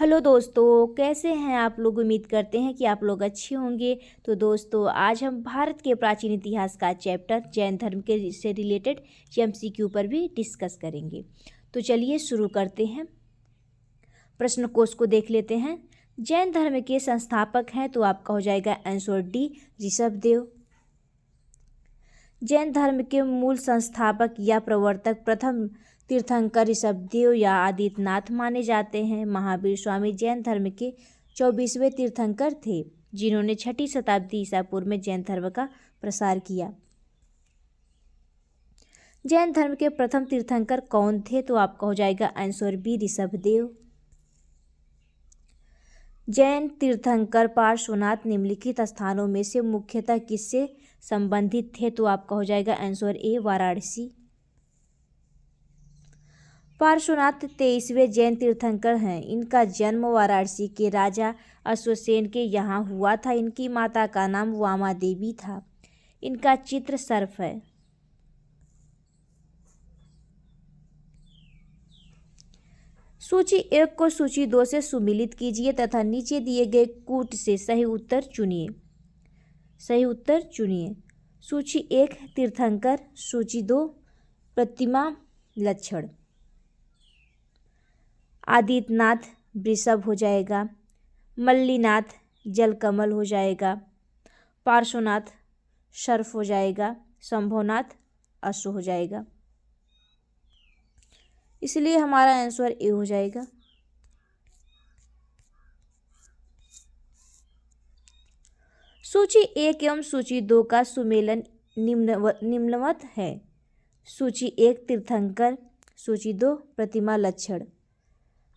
Hello दोस्तों, कैसे हैं आप लोग। उम्मीद करते हैं कि आप लोग अच्छे होंगे। तो दोस्तों, आज हम भारत के प्राचीन इतिहास का चैप्टर जैन धर्म के से रिलेटेड एमसीक्यू पर भी डिस्कस करेंगे। तो चलिए शुरू करते हैं। प्रश्न कोश को देख लेते हैं। जैन धर्म के संस्थापक हैं तो आपका हो जाएगा आंसर डी, ऋषभदेव। जैन धर्म के मूल संस्थापक या प्रवर्तक प्रथम तीर्थंकर ऋषभदेव या आदित्यनाथ माने जाते हैं। महावीर स्वामी जैन धर्म के 24वें तीर्थंकर थे, जिन्होंने 6ठी शताब्दी ईसा पूर्व में जैन धर्म का प्रसार किया। जैन धर्म के प्रथम तीर्थंकर कौन थे तो आपका हो जाएगा आंसर बी, ऋषभदेव। जैन तीर्थंकर पार्श्वनाथ निम्नलिखित स्थानों में से मुख्यतः किससे संबंधित थे तो आपका हो जाएगा आंसर ए, वाराणसी। पार्श्वनाथ 23वें जैन तीर्थंकर हैं। इनका जन्म वाराणसी के राजा अश्वसेन के यहाँ हुआ था। इनकी माता का नाम वामा देवी था। इनका चित्र सर्प है। सूची 1 को सूची 2 से सुमिलित कीजिए तथा नीचे दिए गए कूट से सही उत्तर चुनिए। सूची 1 तीर्थंकर, सूची 2 प्रतिमा लक्षण। आदित्यनाथ वृषभ हो जाएगा, मल्लीनाथ जलकमल हो जाएगा, पार्श्वनाथ सर्प हो जाएगा, शंभुनाथ अश्व हो जाएगा। इसलिए हमारा आंसर ए हो जाएगा। सूची 1 एवं सूची 2 का सुमेलन निम्नवत है। सूची 1 तीर्थंकर, सूची 2 प्रतिमा लक्षण।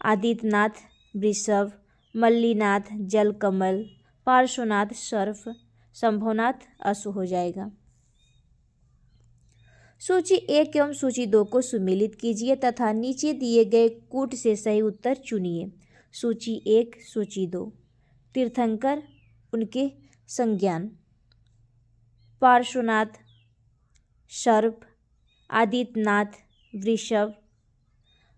आदित्यनाथ वृषभ, मल्लीनाथ जलकमल, पार्श्वनाथ सर्प, शंभुनाथ अश्व हो जाएगा। सूची 1 एवं सूची 2 को सुमेलित कीजिए तथा नीचे दिए गए कूट से सही उत्तर चुनिए। सूची 1, सूची 2 तीर्थंकर, उनके संज्ञान। पार्श्वनाथ सर्प, आदित्यनाथ वृषभ,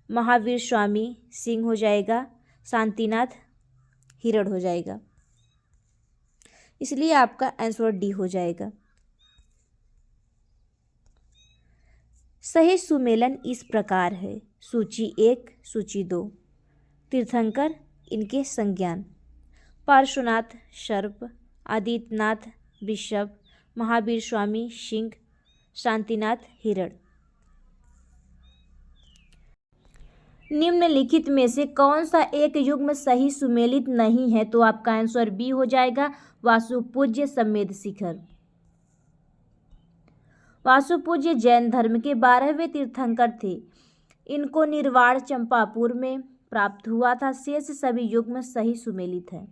महावीर स्वामी सिंह हो जाएगा, शांतिनाथ हिरण हो जाएगा। इसलिए आपका आंसर डी हो जाएगा। सही सुमेलन इस प्रकार है। सूची 1, सूची 2 तीर्थंकर, इनके संज्ञान। पार्श्वनाथ सर्प, आदित्यनाथ वृषभ, महावीर स्वामी सिंह, शांतिनाथ हिरण। निम्नलिखित में से कौन सा एक युग्म सही सुमेलित नहीं है तो आपका आंसर बी हो जाएगा, वासुपूज्य समेध शिखर। वासुपूज्य जैन धर्म के 12वें तीर्थंकर थे। इनको निर्वाण चंपापुर में प्राप्त हुआ था। शेष सभी युग्म सही सुमेलित है।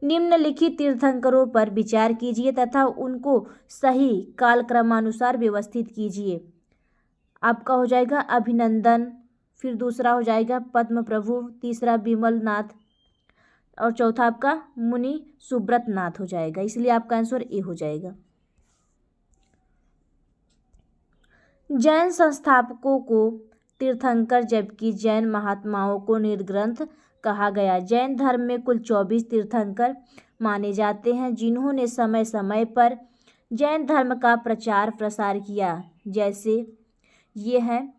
निम्नलिखित तीर्थंकरों पर विचार कीजिए तथा उनको सही कालक्रमानुसार व्यवस्थित कीजिए। आपका हो जाएगा अभिनंदन, फिर दूसरा हो जाएगा पद्म प्रभु, तीसरा विमल नाथ और चौथा आपका मुनि सुब्रत नाथ हो जाएगा। इसलिए आपका आंसर ए हो जाएगा। जैन संस्थापकों को तीर्थंकर जबकि जैन महात्माओं को निर्ग्रंथ कहा गया। जैन धर्म में कुल 24 तीर्थंकर माने जाते हैं, जिन्होंने समय समय पर जैन धर्म का प्रचार प्रसार किया। जैसे ये हैं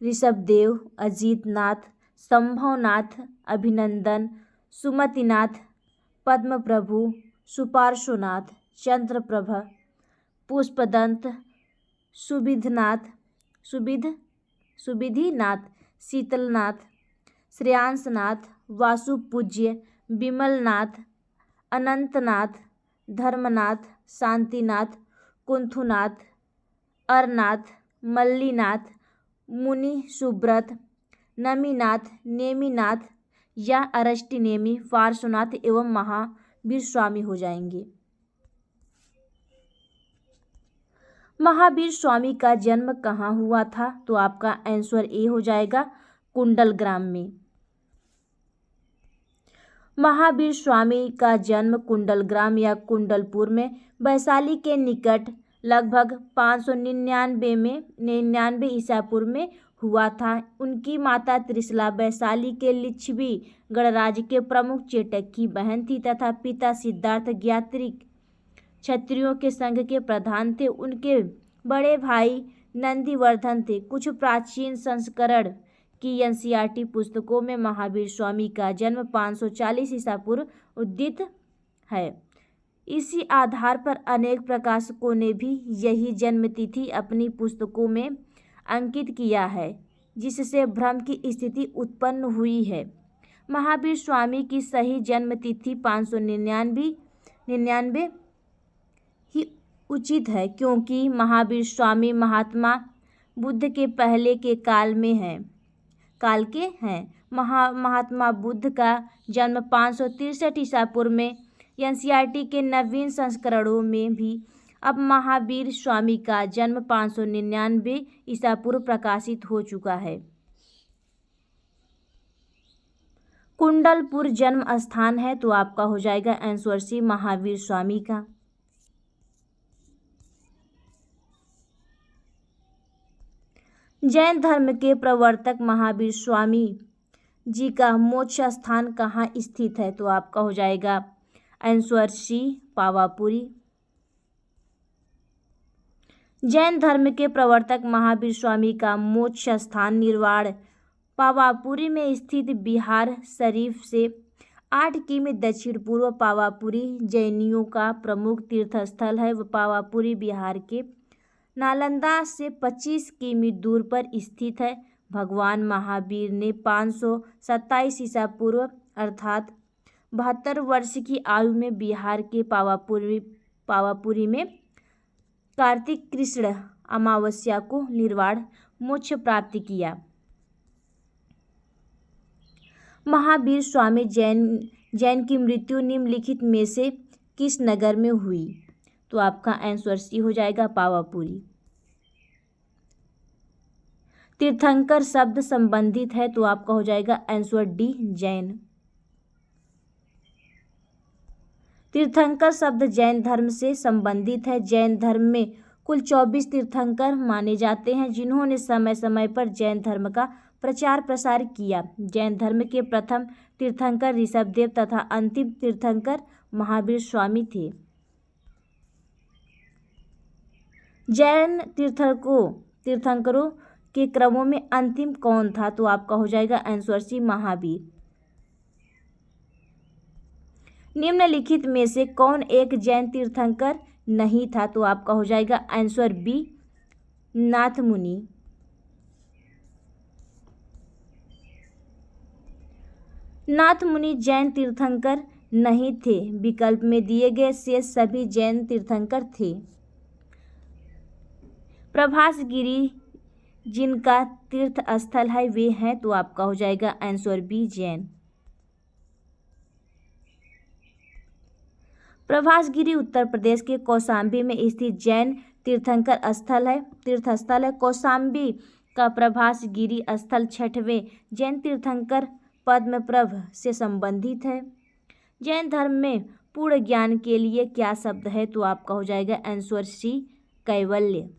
ऋषभदेव, अजितनाथ, शंभुनाथ, अभिनंदन, सुमतिनाथ, पद्मप्रभु, सुपार्श्वनाथ, चंद्रप्रभ, पुष्पदंत, सुविधिनाथ, शीतलनाथ, श्रेयांसनाथ, वासुपूज्य, विमलनाथ, अनंतनाथ, धर्मनाथ, शांतिनाथ, कुंथुनाथ, अरनाथ, मल्लीनाथ, मुनि सुब्रत, नमीनाथ, नेमिनाथ या अरष्टिनेमि, पार्श्वनाथ एवं महावीर स्वामी हो जाएंगे। महावीर स्वामी का जन्म कहाँ हुआ था तो आपका आंसर ए हो जाएगा, कुंडलग्राम में। महावीर स्वामी का जन्म कुंडलग्राम या कुंडलपुर में वैशाली के निकट लगभग 599 ईसा पूर्व में हुआ था। उनकी माता त्रिशला वैशाली के लिच्छवी गणराज्य के प्रमुख चेटक की बहन थी तथा पिता सिद्धार्थ ज्ञात्रिक क्षत्रियों के संघ के प्रधान थे। उनके बड़े भाई नंदीवर्धन थे। कुछ प्राचीन संस्करण की एनसीईआरटी पुस्तकों में महावीर स्वामी का जन्म 540 ईसा पूर्व उद्धृत है। इसी आधार पर अनेक प्रकाशकों ने भी यही जन्मतिथि अपनी पुस्तकों में अंकित किया है, जिससे भ्रम की स्थिति उत्पन्न हुई है। महावीर स्वामी की सही जन्मतिथि 599 ही उचित है, क्योंकि महावीर स्वामी महात्मा बुद्ध के पहले के काल के हैं। महात्मा बुद्ध का जन्म 563 ईसा पूर्व में एनसीईआरटी के नवीन संस्करणों में भी अब महावीर स्वामी का जन्म 599 ईसा पूर्व प्रकाशित हो चुका है। कुंडलपुर जन्म स्थान है तो आपका हो जाएगा आंसर सी महावीर स्वामी का। जैन धर्म के प्रवर्तक महावीर स्वामी जी का मोक्ष स्थान कहाँ स्थित है तो आपका हो जाएगा आंसर सी पावापुरी। जैन धर्म के प्रवर्तक महावीर स्वामी का मोक्ष स्थान निर्वाण पावापुरी में स्थित बिहार शरीफ से 8 किमी दक्षिण पूर्व पावापुरी जैनियों का प्रमुख तीर्थस्थल है। वह पावापुरी बिहार के नालंदा से 25 किमी दूर पर स्थित है। भगवान महावीर ने 527 ईसा पूर्व अर्थात 72 वर्ष की आयु में बिहार के पावापुरी में कार्तिक कृष्ण अमावस्या को निर्वाण मोक्ष प्राप्त किया। महावीर स्वामी जैन की मृत्यु निम्नलिखित में से किस नगर में हुई तो आपका आंसर सी हो जाएगा पावापुरी। तीर्थंकर शब्द संबंधित है तो आपका हो जाएगा आंसर डी जैन। तीर्थंकर शब्द जैन धर्म से संबंधित है। जैन धर्म में कुल 24 तीर्थंकर माने जाते हैं, जिन्होंने समय समय पर जैन धर्म का प्रचार प्रसार किया। जैन धर्म के प्रथम तीर्थंकर ऋषभदेव तथा अंतिम तीर्थंकर महावीर स्वामी थे। जैन तीर्थंकरों के क्रमों में अंतिम कौन था तो आपका हो जाएगा आंसर सी महावीर। निम्नलिखित में से कौन एक जैन तीर्थंकर नहीं था तो आपका हो जाएगा आंसर बी नाथ मुनि। नाथ मुनि जैन तीर्थंकर नहीं थे। विकल्प में दिए गए शेष सभी जैन तीर्थंकर थे। प्रभासगिरी जिनका तीर्थ स्थल है वे हैं तो आपका हो जाएगा आंसर बी जैन। प्रभासगिरी उत्तर प्रदेश के कौशाम्बी में स्थित जैन तीर्थस्थल है। कौशाम्बी का प्रभासगिरी स्थल 6वें जैन तीर्थंकर पद्मप्रभ से संबंधित है। जैन धर्म में पूर्ण ज्ञान के लिए क्या शब्द है तो आपका हो जाएगा आंसर सी कैवल्य।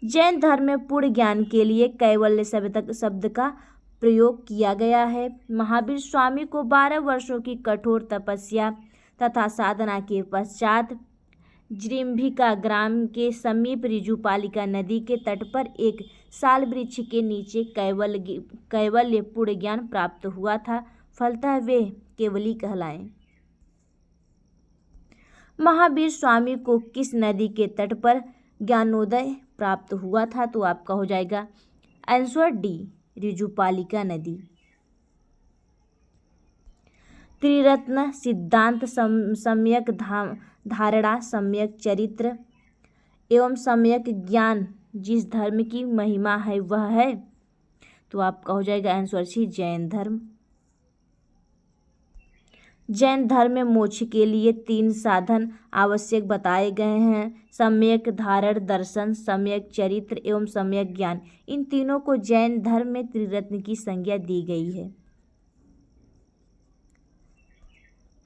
जैन धर्म में पूर्ण ज्ञान के लिए कैवल्य शब्द का प्रयोग किया गया है। महावीर स्वामी को 12 वर्षों की कठोर तपस्या तथा साधना के पश्चात जृंभिका ग्राम के समीप ऋजुपालिका नदी के तट पर एक साल वृक्ष के नीचे कैवल्य पूर्ण ज्ञान प्राप्त हुआ था। फलतः वे केवली कहलाए। महावीर स्वामी को किस नदी के तट पर ज्ञानोदय प्राप्त हुआ था तो आपका हो जाएगा आंसर डी ऋजुपालिका नदी। त्रिरत्न सिद्धांत सम्यक धारणा, सम्यक चरित्र एवं सम्यक ज्ञान जिस धर्म की महिमा है वह है तो आपका हो जाएगा आंसर सी जैन धर्म। जैन धर्म में मोक्ष के लिए 3 साधन आवश्यक बताए गए हैं। सम्यक धारण, दर्शन, सम्यक चरित्र एवं सम्यक ज्ञान। इन तीनों को जैन धर्म में त्रिरत्न की संज्ञा दी गई है।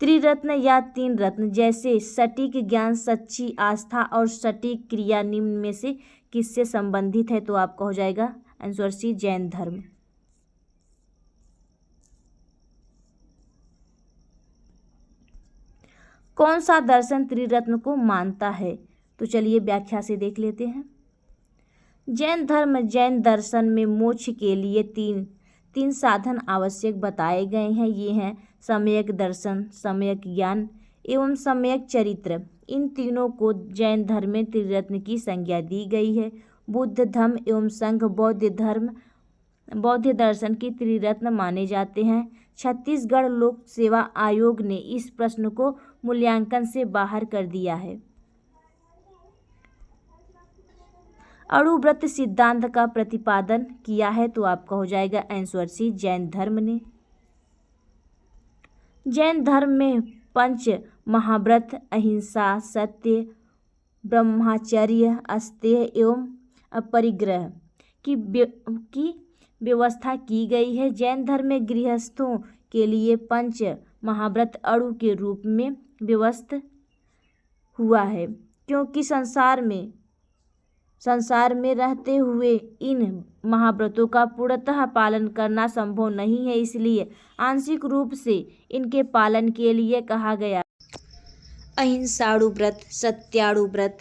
त्रिरत्न या 3 रत्न जैसे सटीक ज्ञान, सच्ची आस्था और सटीक क्रिया निम्न में से किससे संबंधित है? तो आपका हो जाएगा आंसर सी, जैन धर्म। कौन सा दर्शन त्रिरत्न को मानता है? तो चलिए व्याख्या से देख लेते हैं। जैन दर्शन में मोक्ष के लिए तीन साधन आवश्यक बताए गए हैं। ये हैं सम्यक दर्शन, सम्यक ज्ञान एवं सम्यक चरित्र। इन तीनों को जैन धर्म में त्रिरत्न की संज्ञा दी गई है। बुद्ध धम्म एवं संघ बौद्ध दर्शन की त्रिरत्न माने जाते हैं। छत्तीसगढ़ लोक सेवा आयोग ने इस प्रश्न को मूल्यांकन से बाहर कर दिया है। अणुव्रत सिद्धांत का प्रतिपादन किया है। तो आपका हो जाएगा आंसर सी, जैन धर्म ने। जैन धर्म में पंच महाव्रत अहिंसा, सत्य, ब्रह्मचर्य, अस्तेय एवं अपरिग्रह की व्यवस्था की गई है। जैन धर्म में गृहस्थों के लिए पंच महाव्रत अणु के रूप में व्यवस्थित हुआ है, क्योंकि संसार में रहते हुए इन महाव्रतों का पूर्णतः पालन करना संभव नहीं है, इसलिए आंशिक रूप से इनके पालन के लिए कहा गया। अहिंसाणु व्रत, सत्याणु व्रत,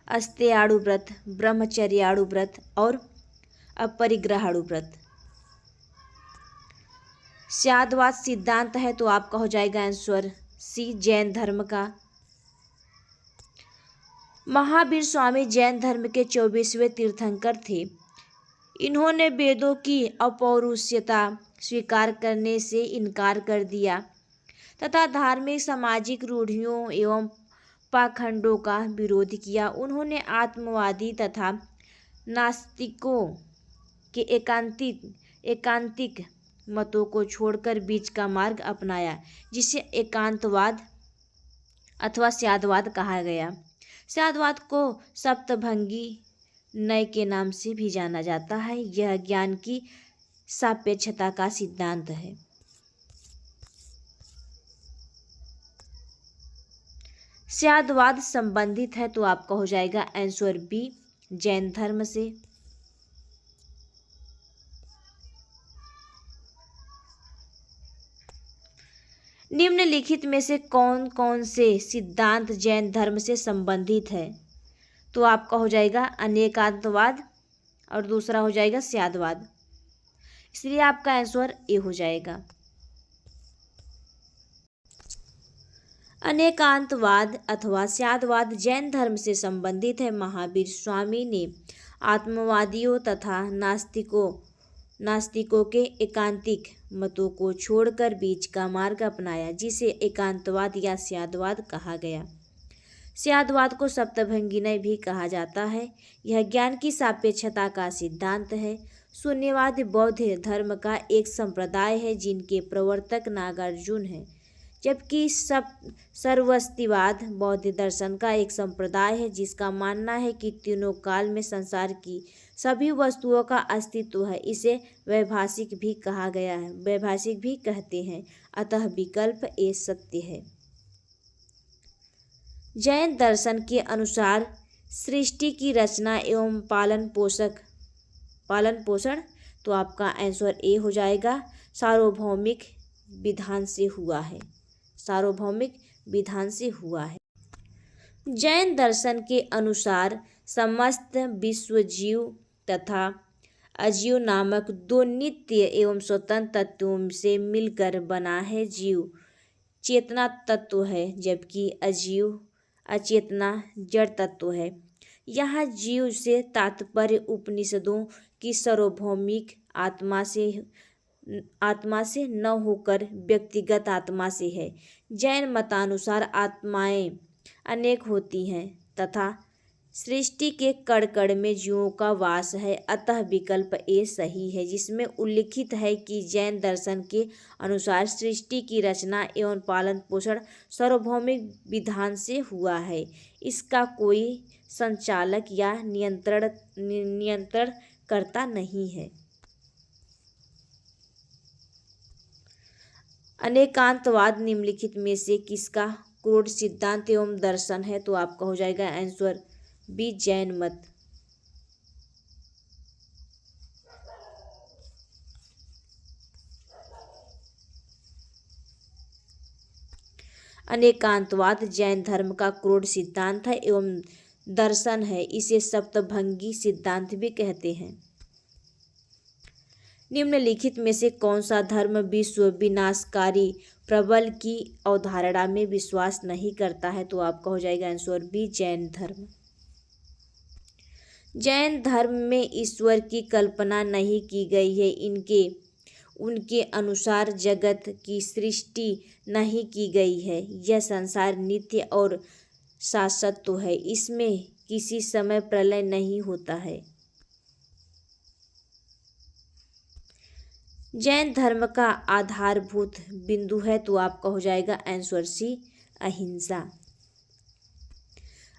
अस्तेयाणु व्रत, ब्रह्मचर्याणु व्रत और अपरिग्रहाणु व्रत। स्याद्वाद सिद्धांत है। तो आपका हो जाएगा आंसर सी, जैन धर्म का। महावीर स्वामी जैन धर्म के 24वें तीर्थंकर थे। इन्होंने वेदों की अपौरुषेयता स्वीकार करने से इनकार कर दिया तथा धार्मिक सामाजिक रूढ़ियों एवं पाखंडों का विरोध किया। उन्होंने आत्मवादी तथा नास्तिकों के एकांतिक मतों को छोड़कर बीच का मार्ग अपनाया, जिसे एकांतवाद अथवा स्याद्वाद कहा गया। स्याद्वाद को सप्तभंगी न्याय के नाम से भी जाना जाता है। यह ज्ञान की सापेक्षता का सिद्धांत है। स्याद्वाद संबंधित है। तो आपका हो जाएगा आंसर बी, जैन धर्म से। निम्नलिखित में से कौन कौन से सिद्धांत जैन धर्म से संबंधित है? तो आपका हो जाएगा अनेकांतवाद और दूसरा हो जाएगा स्याद्वाद, इसलिए आपका आंसर ए हो जाएगा। अनेकांतवाद अथवा स्याद्वाद जैन धर्म से संबंधित है। महावीर स्वामी ने आत्मवादियों तथा नास्तिकों के एकांतिक मतों को छोड़कर बीच का मार्ग अपनाया, जिसे एकांतवाद या स्याद्वाद कहा गया। स्याद्वाद को सप्तभंगी न्याय भी कहा जाता है। यह ज्ञान की सापेक्षता का सिद्धांत है। शून्यवाद बौद्ध धर्म का एक संप्रदाय है, जिनके प्रवर्तक नागार्जुन हैं, जबकि सर्वस्तिवाद बौद्ध दर्शन का एक संप्रदाय है, जिसका मानना है कि तीनों काल में संसार की सभी वस्तुओं का अस्तित्व है। इसे वैभाषिक भी कहा गया है, वैभाषिक भी कहते हैं, अतः विकल्प ए सत्य है। जैन दर्शन के अनुसार सृष्टि की रचना एवं पालन पोषण तो आपका आंसर ए हो जाएगा, सार्वभौमिक विधान से हुआ है। सार्वभौमिक विधान से हुआ है। जैन दर्शन के अनुसार समस्त विश्व जीव तथा अजीव नामक दो नित्य एवं स्वतंत्र तत्वों से मिलकर बना है। जीव चेतना तत्व है, जबकि अजीव अचेतना जड़ तत्व है। यहाँ जीव से तात्पर्य उपनिषदों की सार्वभौमिक आत्मा से न होकर व्यक्तिगत आत्मा से है। जैन मतानुसार आत्माएं अनेक होती हैं तथा सृष्टि के कण कण में जीवों का वास है, अतः विकल्प ए सही है, जिसमें उल्लिखित है कि जैन दर्शन के अनुसार सृष्टि की रचना एवं पालन पोषण सार्वभौमिक विधान से हुआ है। इसका कोई संचालक या नियंत्रण करता नहीं है। अनेकांतवाद निम्नलिखित में से किसका क्रोध सिद्धांत एवं दर्शन है? तो आपका हो जाएगा आंसर बी, जैन मत। अनेकांतवाद जैन धर्म का क्रोध सिद्धांत है एवं दर्शन है। इसे सप्तभंगी सिद्धांत भी कहते हैं। निम्नलिखित में से कौन सा धर्म विश्व विनाशकारी प्रबल की अवधारणा में विश्वास नहीं करता है? तो आपका हो जाएगा आंसर बी, जैन धर्म। जैन धर्म में ईश्वर की कल्पना नहीं की गई है। उनके अनुसार जगत की सृष्टि नहीं की गई है। यह संसार नित्य और शाश्वत तो है। इसमें किसी समय प्रलय नहीं होता है। जैन धर्म का आधारभूत बिंदु है तो आपका हो जाएगा आंसर सी, अहिंसा।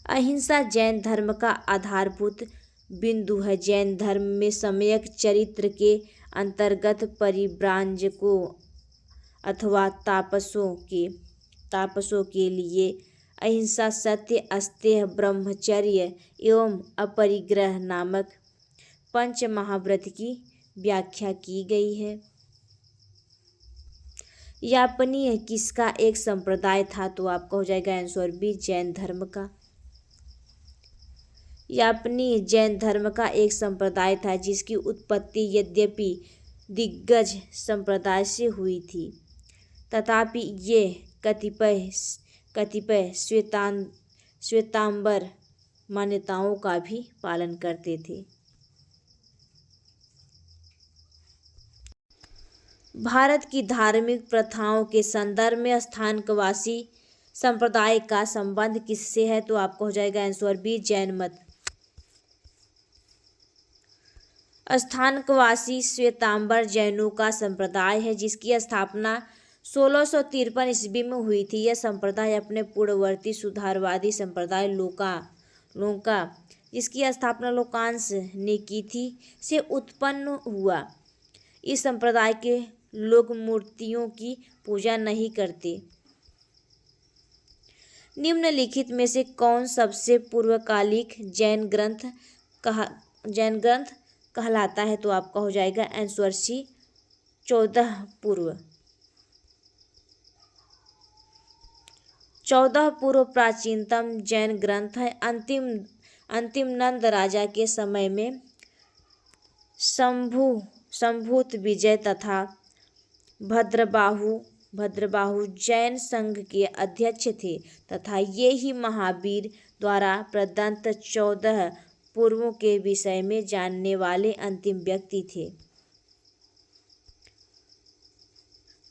अहिंसा जैन धर्म का आधारभूत बिंदु है। जैन धर्म में सम्यक चरित्र के अंतर्गत परिव्राजकों अथवा तापसों के लिए अहिंसा, सत्य, अस्तेय, ब्रह्मचर्य एवं अपरिग्रह नामक पंच महाव्रत की व्याख्या की गई है। यापनीय किसका एक संप्रदाय था? तो आपका हो जाएगा आंसर बी, जैन धर्म का। यापनीय जैन धर्म का एक संप्रदाय था जिसकी उत्पत्ति यद्यपि दिग्गज संप्रदाय से हुई थी, तथापि ये कतिपय श्वेतांबर मान्यताओं का भी पालन करते थे। भारत की धार्मिक प्रथाओं के संदर्भ में स्थानकवासी संप्रदाय का संबंध किससे है? तो आपको हो जाएगा आंसर बी, जैन मत। स्थानकवासी श्वेतांबर जैनों का संप्रदाय है जिसकी स्थापना 1653 ईस्वी में हुई थी। यह संप्रदाय अपने पूर्ववर्ती सुधारवादी संप्रदाय लोका जिसकी स्थापना लोकांश ने की थी से उत्पन्न हुआ। इस संप्रदाय के लोग मूर्तियों की पूजा नहीं करते। निम्नलिखित में से कौन सबसे पूर्वकालिक जैन ग्रंथ कहलाता है? तो आपका हो जाएगा आंसर सी, 14 पूर्व प्राचीनतम जैन ग्रंथ है। अंतिम नंद राजा के समय में संभूत विजय तथा भद्रबाहु जैन संघ के अध्यक्ष थे तथा ये ही महावीर द्वारा प्रदत्त 14 पूर्वों के विषय में जानने वाले अंतिम व्यक्ति थे।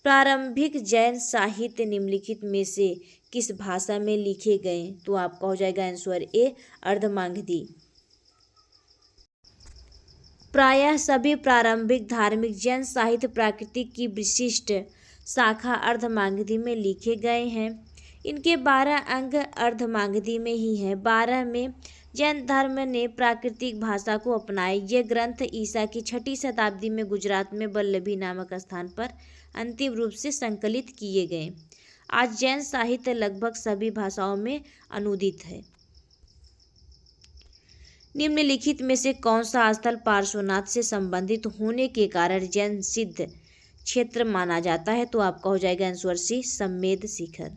प्रारंभिक जैन साहित्य निम्नलिखित में से किस भाषा में लिखे गए? तो आपका हो जाएगा आंसर ए, अर्धमागधी। प्रायः सभी प्रारंभिक धार्मिक जैन साहित्य प्राकृतिक की विशिष्ट शाखा अर्धमागधी में लिखे गए हैं। इनके 12 अंग अर्धमागधी में ही हैं। 12 में जैन धर्म ने प्राकृतिक भाषा को अपनाया। ये ग्रंथ ईसा की 6ठी शताब्दी में गुजरात में वल्लभी नामक स्थान पर अंतिम रूप से संकलित किए गए। आज जैन साहित्य लगभग सभी भाषाओं में अनुदित है। निम्नलिखित में से कौन सा स्थल पार्श्वनाथ से संबंधित होने के कारण जैन सिद्ध क्षेत्र माना जाता है? तो आपका हो जाएगा आंसर सी, सम्मेद शिखर।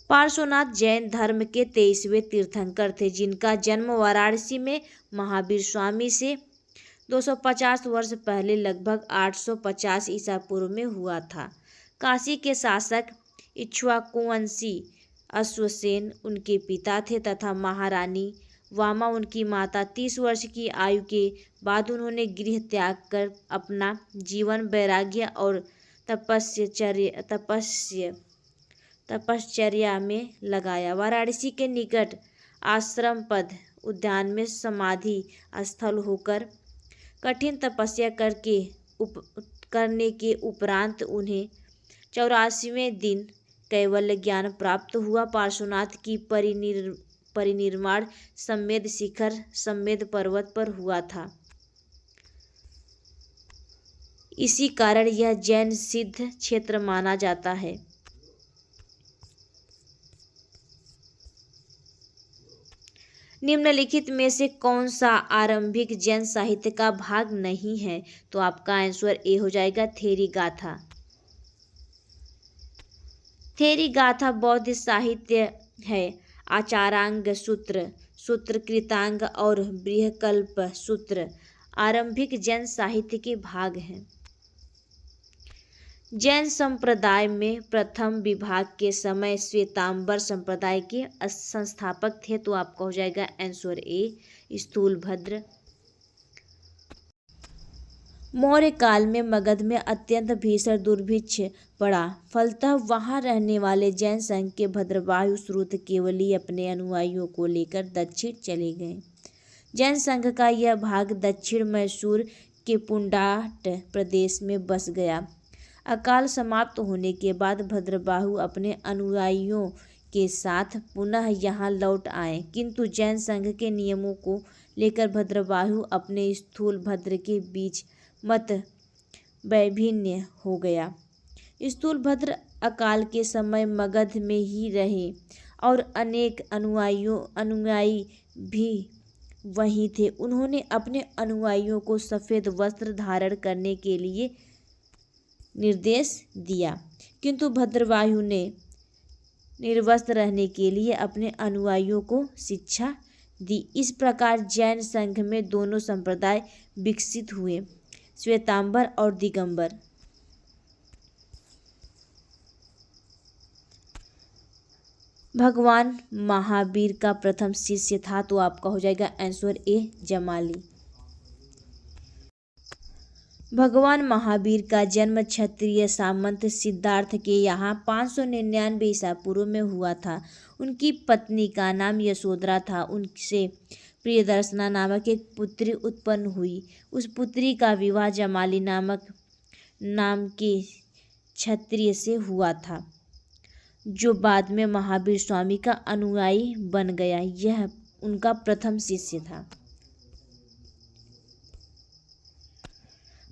पार्श्वनाथ जैन धर्म के 23वें तीर्थंकर थे जिनका जन्म वाराणसी में महावीर स्वामी से 250 वर्ष पहले लगभग 850 ईसा पूर्व में हुआ था। काशी के शासक इक्ष्वाकुवंशी अश्वसेन उनके पिता थे तथा महारानी वामा उनकी माता। 30 वर्ष की आयु के बाद उन्होंने गृह त्याग कर अपना जीवन वैराग्य और तपश्चर्या में लगाया। वाराणसी के निकट आश्रमपद उद्यान में समाधि स्थल होकर कठिन तपस्या करने के उपरांत उन्हें 84वें दिन कैवल्य ज्ञान प्राप्त हुआ। पार्श्वनाथ की परिनिर्वाण सम्मेद शिखर सम्मेद पर्वत पर हुआ था। इसी कारण यह जैन सिद्ध क्षेत्र माना जाता है। निम्नलिखित में से कौन सा आरंभिक जैन साहित्य का भाग नहीं है? तो आपका आंसर ए हो जाएगा, थेरी गाथा। थेरी गाथा बौद्ध साहित्य है। आचारांग सूत्र, सूत्र कृतांग और बृहकल्प सूत्र आरंभिक जैन साहित्य के भाग हैं। जैन संप्रदाय में प्रथम विभाग के समय श्वेतांबर संप्रदाय के संस्थापक थे, तो आपका हो जाएगा आंसर ए स्थूलभद्र। मौर्य काल में मगध में अत्यंत भीषण दुर्भिक्ष पड़ा, फलतः वहां रहने वाले जैन संघ के भद्रवाहु श्रुत केवली अपने अनुयायियों को लेकर दक्षिण चले गए। जैन संघ का यह भाग दक्षिण मैसूर के पुंडाट प्रदेश में बस गया। अकाल समाप्त होने के बाद भद्रवाहु अपने अनुयायियों के साथ पुनः यहाँ लौट आए, किंतु जैन संघ के नियमों को लेकर भद्रवाहु अपने स्थूलभद्र के बीच मत वैभिन्न हो गया। स्थूलभद्र अकाल के समय मगध में ही रहे और अनेक अनुयायी भी वहीं थे। उन्होंने अपने अनुयायियों को सफ़ेद वस्त्र धारण करने के लिए निर्देश दिया, किंतु भद्रवाहु ने निर्वस्त्र रहने के लिए अपने अनुयायियों को शिक्षा दी। इस प्रकार जैन संघ में दोनों संप्रदाय विकसित हुए, श्वेतांबर और दिगंबर। भगवान महावीर का प्रथम शिष्य था, तो आपका हो जाएगा आंसर ए जमाली। भगवान महावीर का जन्म क्षत्रिय सामंत सिद्धार्थ के यहाँ 599 ईसा पूर्व में हुआ था। उनकी पत्नी का नाम यशोधरा था। उनसे प्रियदर्शना नामक एक पुत्री उत्पन्न हुई। उस पुत्री का विवाह जमाली नाम के क्षत्रिय से हुआ था, जो बाद में महावीर स्वामी का अनुयायी बन गया। यह उनका प्रथम शिष्य था।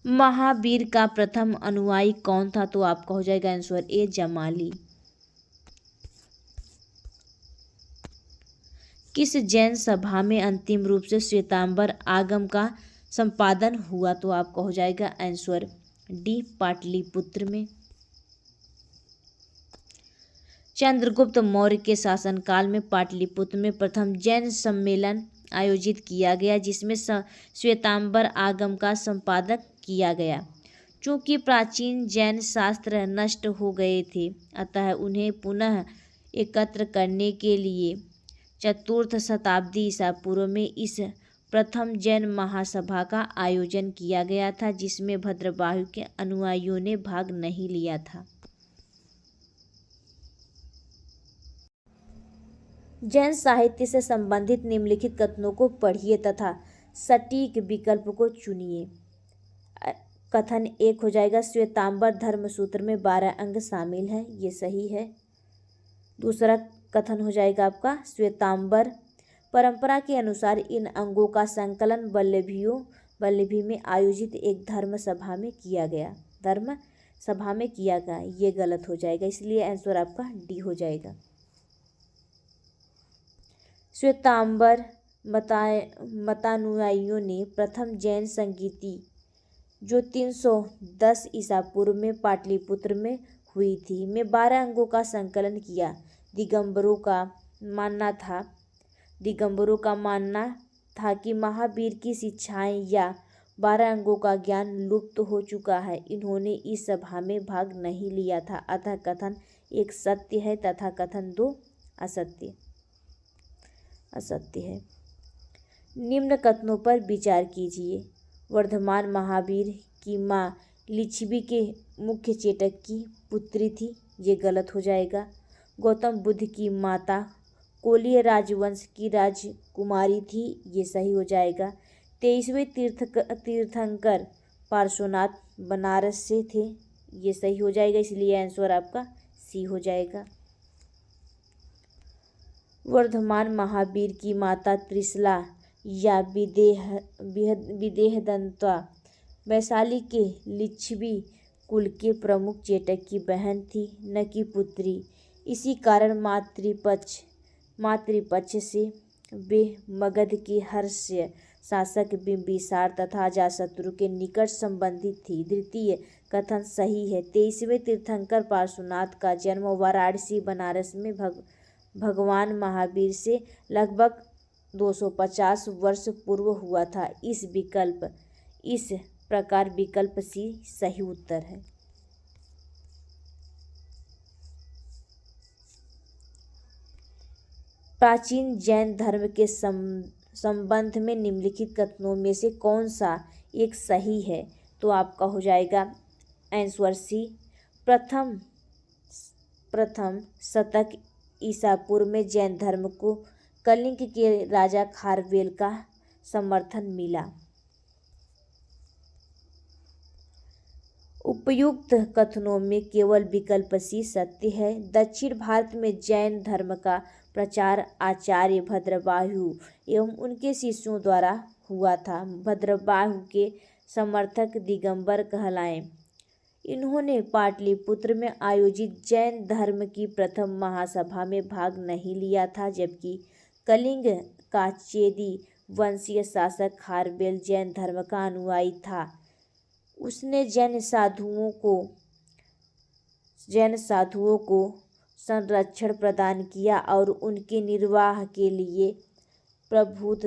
महावीर का प्रथम अनुयायी कौन था, तो आपका हो जाएगा आंसर ए जमाली। किस जैन सभा में अंतिम रूप से श्वेतांबर आगम का संपादन हुआ, तो आपका हो जाएगा आंसर डी पाटलिपुत्र में। चंद्रगुप्त मौर्य के शासनकाल में पाटलिपुत्र में प्रथम जैन सम्मेलन आयोजित किया गया, जिसमें श्वेतांबर आगम का संपादन किया गया। चूँकि प्राचीन जैन शास्त्र नष्ट हो गए थे, अतः उन्हें पुनः एकत्र करने के लिए चतुर्थ शताब्दी ईसा पूर्व में इस प्रथम जैन महासभा का आयोजन किया गया था, जिसमें भद्रवाहु के अनुयायियों ने भाग नहीं लिया था। जैन साहित्य से संबंधित निम्नलिखित कथनों को पढ़िए तथा सटीक विकल्प को चुनिए। कथन 1 हो जाएगा, श्वेतांबर धर्मसूत्र में 12 अंग शामिल हैं, ये सही है। दूसरा कथन हो जाएगा आपका, श्वेतांबर परंपरा के अनुसार इन अंगों का संकलन वल्लभी में आयोजित एक धर्म सभा में किया गया। ये गलत हो जाएगा, इसलिए आंसर आपका डी हो जाएगा। श्वेतांबर मतानुयायियों ने प्रथम जैन संगीति जो 310 ईसा पूर्व में पाटलिपुत्र में हुई थी, में 12 अंगों का संकलन किया। दिगंबरों का मानना था कि महावीर की शिक्षाएं या 12 अंगों का ज्ञान लुप्त हो चुका है। इन्होंने इस सभा में भाग नहीं लिया था, अतः कथन 1 सत्य है तथा कथन 2 असत्य है। निम्न कथनों पर विचार कीजिए। वर्धमान महावीर की माँ लिच्छवी के मुख्य चेटक की पुत्री थी, ये गलत हो जाएगा। गौतम बुद्ध की माता कोलीय राजवंश की राजकुमारी थी, ये सही हो जाएगा। 23वें तीर्थंकर पार्श्वनाथ बनारस से थे, ये सही हो जाएगा, इसलिए आंसर आपका सी हो जाएगा। वर्धमान महावीर की माता त्रिशला या विदेहदंता वैशाली के लिच्छवी कुल के प्रमुख चेटक की बहन थी, न कि पुत्री। इसी कारण मातृपक्ष से वे मगध के हर्ष्य शासक बिंबिसार तथा अजातशत्रु के निकट संबंधी थी। द्वितीय कथन सही है। 23वें तीर्थंकर पार्श्वनाथ का जन्म वाराणसी बनारस में भगवान महावीर से लगभग 250 वर्ष पूर्व हुआ था। इस प्रकार विकल्प सी सही उत्तर है। प्राचीन जैन धर्म के संबंध में निम्नलिखित कथनों में से कौन सा एक सही है? तो आपका हो जाएगा आंसर सी। प्रथम शतक ईसा पूर्व में जैन धर्म को कलिंग के राजा खारवेल का समर्थन मिला। उपयुक्त कथनों में केवल विकल्प सी सत्य है। दक्षिण भारत में जैन धर्म का प्रचार आचार्य भद्रबाहु एवं उनके शिष्यों द्वारा हुआ था। भद्रबाहु के समर्थक दिगंबर कहलाए। इन्होंने पाटलिपुत्र में आयोजित जैन धर्म की प्रथम महासभा में भाग नहीं लिया था, जबकि कलिंग का चेदी वंशीय शासक खारवेल जैन धर्म का अनुयायी था। उसने जैन साधुओं को संरक्षण प्रदान किया और उनके निर्वाह के लिए प्रभूत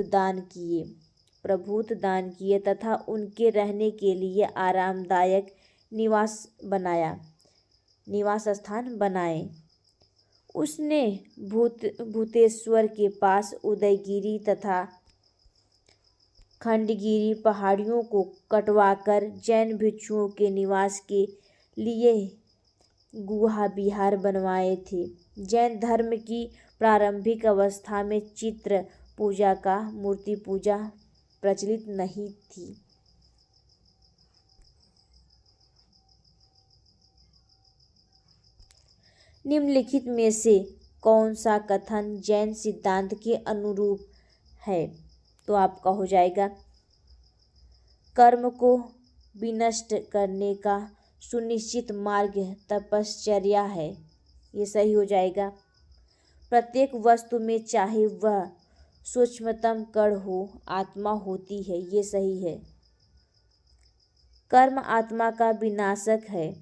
दान किए तथा उनके रहने के लिए आरामदायक निवास स्थान बनाए। उसने भूतेश्वर के पास उदयगिरी तथा खंडगिरी पहाड़ियों को कटवाकर जैन भिक्षुओं के निवास के लिए गुहा विहार बनवाए थे। जैन धर्म की प्रारंभिक अवस्था में चित्र पूजा का मूर्ति पूजा प्रचलित नहीं थी। निम्नलिखित में से कौन सा कथन जैन सिद्धांत के अनुरूप है? तो आपका हो जाएगा कर्म को विनष्ट करने का सुनिश्चित मार्ग तपश्चर्या है। ये सही हो जाएगा। प्रत्येक वस्तु में चाहे वह सूक्ष्मतम कण हो, आत्मा होती है। ये सही है। कर्म आत्मा का विनाशक है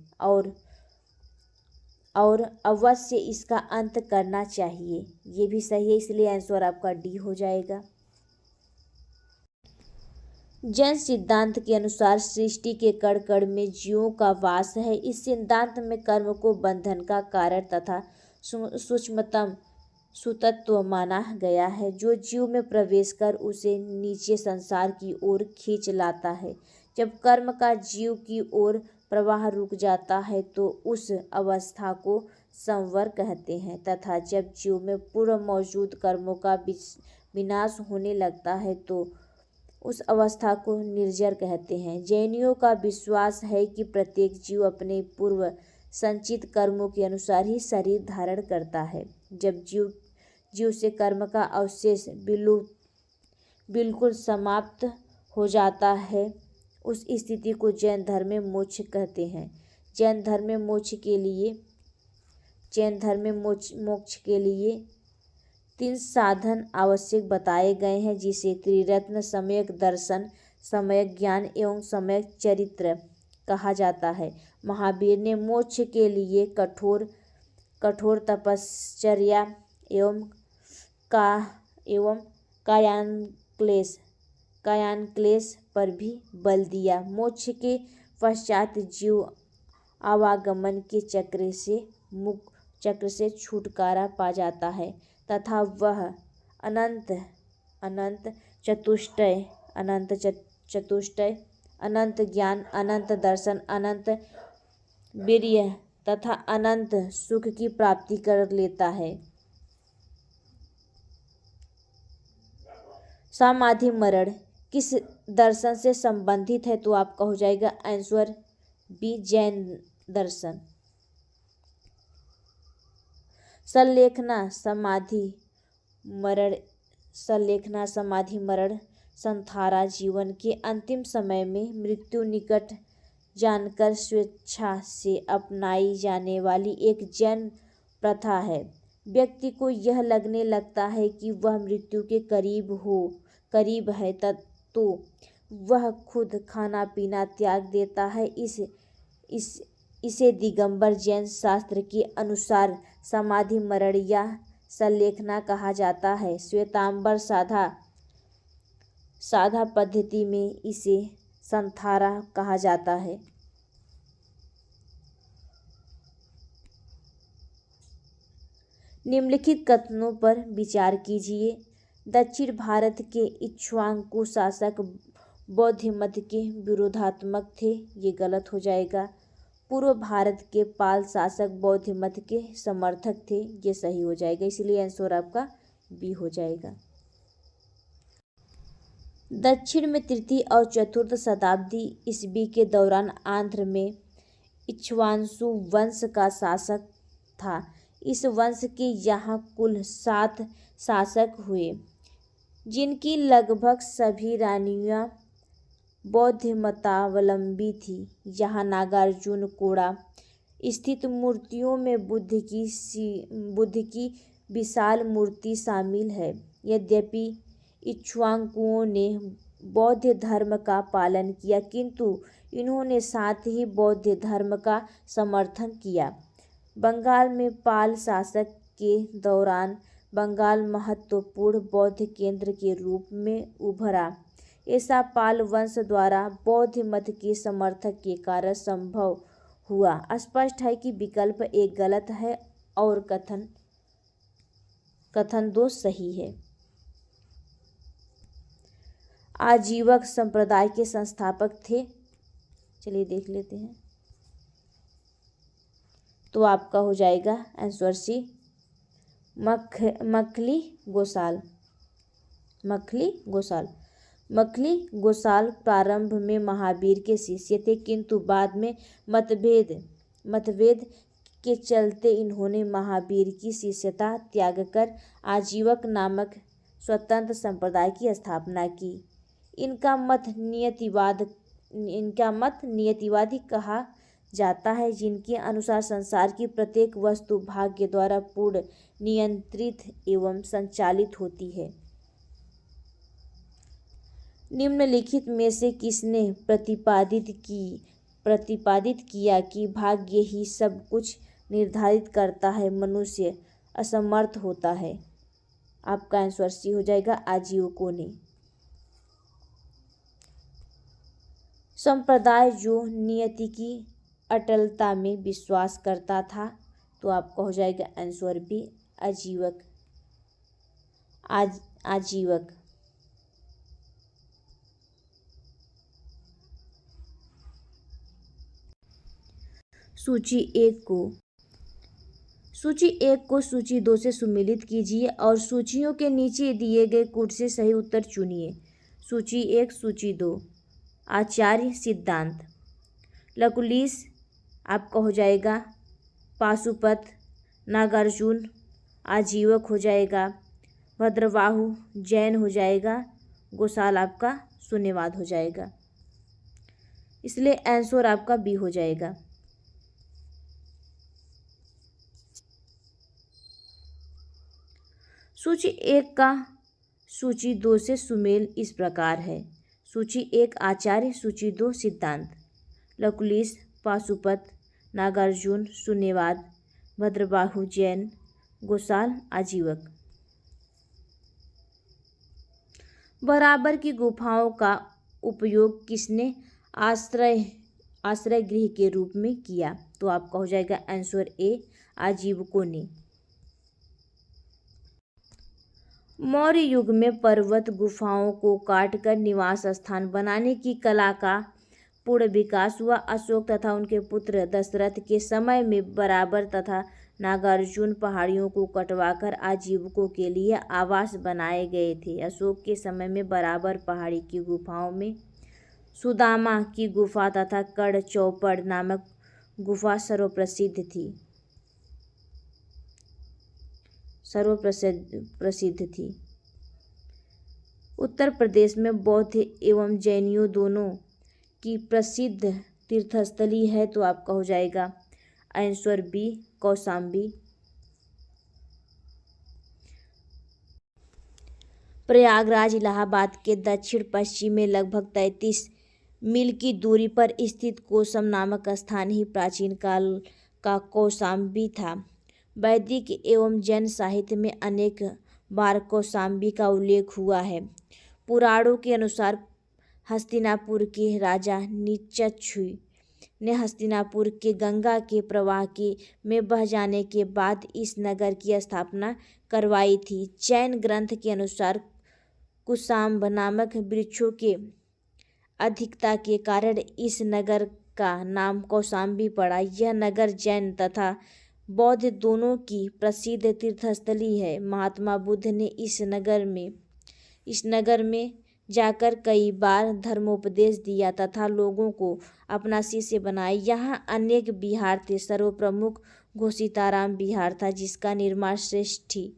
और अवश्य इसका अंत करना चाहिए। ये भी सही है, इसलिए आंसर आपका डी हो जाएगा। जैन सिद्धांत के अनुसार सृष्टि के कण कण में जीवों का वास है। इस सिद्धांत में कर्म को बंधन का कारण तथा सूक्ष्मतम सुतत्व माना गया है, जो जीव में प्रवेश कर उसे नीचे संसार की ओर खींच लाता है। जब कर्म का जीव की ओर प्रवाह रुक जाता है तो उस अवस्था को संवर कहते हैं, तथा जब जीव में पूर्व मौजूद कर्मों का विनाश होने लगता है तो उस अवस्था को निर्जर कहते हैं। जैनियों का विश्वास है कि प्रत्येक जीव अपने पूर्व संचित कर्मों के अनुसार ही शरीर धारण करता है। जब जीव से कर्म का अवशेष बिल्कुल समाप्त हो जाता है, उस स्थिति को जैन धर्म में मोक्ष कहते हैं। जैन धर्म में मोक्ष के लिए 3 साधन आवश्यक बताए गए हैं, जिसे त्रिरत्न सम्यक दर्शन, सम्यक ज्ञान एवं सम्यक चरित्र कहा जाता है। महावीर ने मोक्ष के लिए कठोर तपश्चर्या एवं कायान्क्लेश पर भी बल दिया। मोक्ष के पश्चात जीव आवागमन के चक्र से छुटकारा पा जाता है तथा वह अनंत चतुष्टय, अनंत ज्ञान, अनंत दर्शन, अनंत वीर्य तथा अनंत सुख की प्राप्ति कर लेता है। समाधि मरण किस दर्शन से संबंधित है? तो आपका हो जाएगा आंसर बी, जैन दर्शन। संलेखना समाधि मरण संथारा जीवन के अंतिम समय में मृत्यु निकट जानकर स्वेच्छा से अपनाई जाने वाली एक जैन प्रथा है। व्यक्ति को यह लगने लगता है कि वह मृत्यु के करीब है तो वह खुद खाना पीना त्याग देता है। इसे दिगंबर जैन शास्त्र के अनुसार समाधि मरण या संलेखना कहा जाता है। श्वेतांबर साधा पद्धति में इसे संथारा कहा जाता है। निम्नलिखित कथनों पर विचार कीजिए। दक्षिण भारत के इक्ष्वाकु शासक बौद्ध मत के विरोधात्मक थे, ये गलत हो जाएगा। पूर्व भारत के पाल शासक बौद्ध मत के समर्थक थे, ये सही हो जाएगा, इसलिए आंसर आपका बी हो जाएगा। दक्षिण में तृतीय और चतुर्थ शताब्दी ईस्वी के दौरान आंध्र में इक्ष्वाकु वंश का शासक था। इस वंश के यहाँ कुल 7 शासक हुए, जिनकी लगभग सभी रानियाँ बौद्ध मतावलंबी थी। यहाँ नागार्जुन कोड़ा स्थित मूर्तियों में बुद्ध की विशाल मूर्ति शामिल है। यद्यपि इक्ष्वाकुओं ने बौद्ध धर्म का पालन किया, किंतु इन्होंने साथ ही बौद्ध धर्म का समर्थन किया। बंगाल में पाल शासक के दौरान बंगाल महत्वपूर्ण बौद्ध केंद्र के रूप में उभरा। ऐसा पाल वंश द्वारा बौद्ध मत के समर्थक के कारण संभव हुआ। स्पष्ट है कि विकल्प 1 गलत है और कथन 2 सही है। आजीवक संप्रदाय के संस्थापक थे, चलिए देख लेते हैं। तो आपका हो जाएगा आंसर सी, मखली गोसाल प्रारंभ में महावीर के शिष्य थे, किंतु बाद में मतभेद के चलते इन्होंने महावीर की शिष्यता त्यागकर आजीवक नामक स्वतंत्र संप्रदाय की स्थापना की। इनका मत नियतिवादी कहा जाता है, जिनके अनुसार संसार की प्रत्येक वस्तु भाग्य द्वारा पूर्ण नियंत्रित एवं संचालित होती है। निम्नलिखित में से किसने प्रतिपादित किया कि भाग्य ही सब कुछ निर्धारित करता है, मनुष्य असमर्थ होता है? आपका आंसर सी हो जाएगा, आजीवकों ने। संप्रदाय जो नियति की अटलता में विश्वास करता था, तो आपका हो जाएगा आंसर बी, आजीवक। सूची 1 को सूची 2 से सुमेलित कीजिए और सूचियों के नीचे दिए गए कूट से सही उत्तर चुनिए। सूची 1, सूची 2। आचार्य सिद्धांत, लकुलिश आपका हो जाएगा पाशुपत, नागार्जुन आजीवक हो जाएगा, भद्रबाहु जैन हो जाएगा, गोसाल आपका शून्यवाद हो जाएगा, इसलिए आंसर आपका बी हो जाएगा। सूची 1 का सूची 2 से सुमेल इस प्रकार है। सूची 1 आचार्य, सूची 2 सिद्धांत, लकुलिश पाशुपत, नागार्जुन शून्यवाद, भद्रबाहु जैन, गोसाल आजीवक। बराबर की गुफाओं का उपयोग किसने आश्रय गृह के रूप में किया? तो आपका हो जाएगा आंसर ए, आजीवकों ने। मौर्य युग में पर्वत गुफाओं को काटकर निवास स्थान बनाने की कला का पूर्ण विकास हुआ। अशोक तथा उनके पुत्र दशरथ के समय में बराबर तथा नागार्जुन पहाड़ियों को कटवाकर आजीवकों के लिए आवास बनाए गए थे। अशोक के समय में बराबर पहाड़ी की गुफाओं में सुदामा की गुफा तथा कड़ चौपड़ नामक गुफा सर्वप्रसिद्ध थी। उत्तर प्रदेश में बौद्ध एवं जैनियों दोनों की प्रसिद्ध तीर्थस्थली है, तो आपका हो जाएगा आंसर बी, कौशाम्बी। प्रयागराज इलाहाबाद के दक्षिण पश्चिम में लगभग 33 मील की दूरी पर स्थित कोसम नामक स्थान ही प्राचीन काल का कौशाम्बी था। वैदिक एवं जैन साहित्य में अनेक बार कौशाम्बी का उल्लेख हुआ है। पुराणों के अनुसार हस्तिनापुर के राजा नीचक्षु ने हस्तिनापुर के गंगा के प्रवाह के में बह जाने के बाद इस नगर की स्थापना करवाई थी। जैन ग्रंथ के अनुसार कुशाम्ब नामक वृक्षों के अधिकता के कारण इस नगर का नाम कौशाम्बी पड़ा। यह नगर जैन तथा बौद्ध दोनों की प्रसिद्ध तीर्थस्थली है। महात्मा बुद्ध ने इस नगर में जाकर कई बार धर्मोपदेश दिया तथा लोगों को अपना शिष्य बनाया। यहाँ अनेक विहार थे। सर्वप्रमुख घोषिताराम विहार था, जिसका निर्माण श्रेष्ठी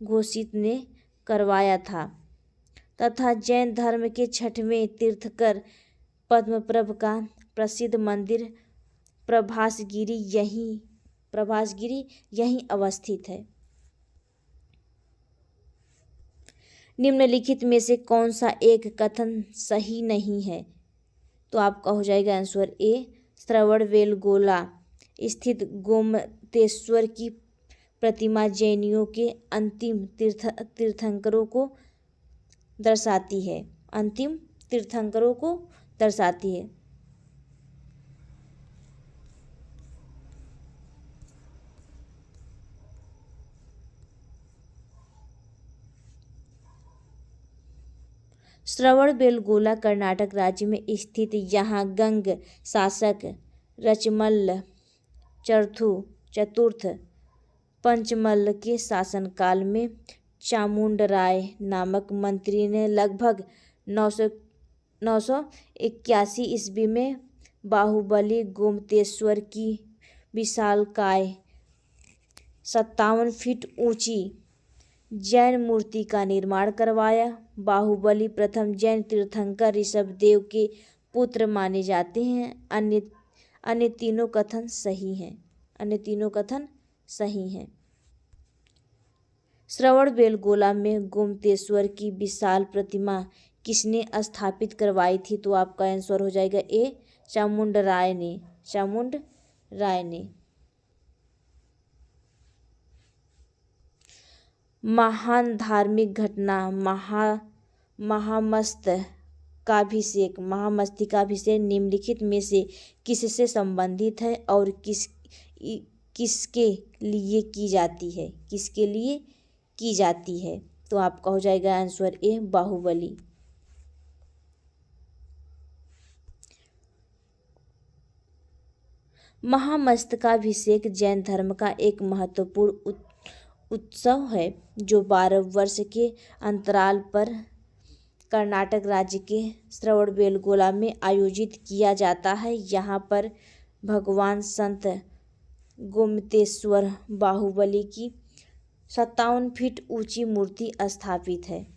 घोषित ने करवाया था, तथा जैन धर्म के 6वें तीर्थंकर पद्मप्रभ का प्रसिद्ध मंदिर प्रभासगिरी यहीं अवस्थित है। निम्नलिखित में से कौन सा एक कथन सही नहीं है? तो आपका हो जाएगा आंसर ए। श्रवणबेलगोला स्थित गोमतेश्वर की प्रतिमा जैनियों के अंतिम तीर्थंकरों को दर्शाती है। अंतिम तीर्थंकरों को दर्शाती है। श्रवणबेलगोला कर्नाटक राज्य में स्थित यहाँ गंग शासक रचमल्ल चतुर्थ पंचमल्ल के शासनकाल में चामुंडराय नामक मंत्री ने लगभग 981 ईस्वी में बाहुबली गोमतेश्वर की विशालकाय 57 फीट ऊंची जैन मूर्ति का निर्माण करवाया। बाहुबली प्रथम जैन तीर्थंकर ऋषभदेव के पुत्र माने जाते हैं। अन्य तीनों कथन सही हैं। श्रवणबेलगोला में गोमतेश्वर की विशाल प्रतिमा किसने स्थापित करवाई थी? तो आपका आंसर हो जाएगा ए। चामुंडराय ने। महान धार्मिक घटना महामस्तकाभिषेक निम्नलिखित में से किससे संबंधित है और किसके लिए की जाती है? तो आपका हो जाएगा आंसर ए। बाहुबली। महामस्तकाभिषेक जैन धर्म का एक महत्वपूर्ण उत्सव है जो 12 वर्ष के अंतराल पर कर्नाटक राज्य के श्रवणबेलगोला में आयोजित किया जाता है। यहाँ पर भगवान संत गोमतेश्वर बाहुबली की 57 फीट ऊंची मूर्ति स्थापित है।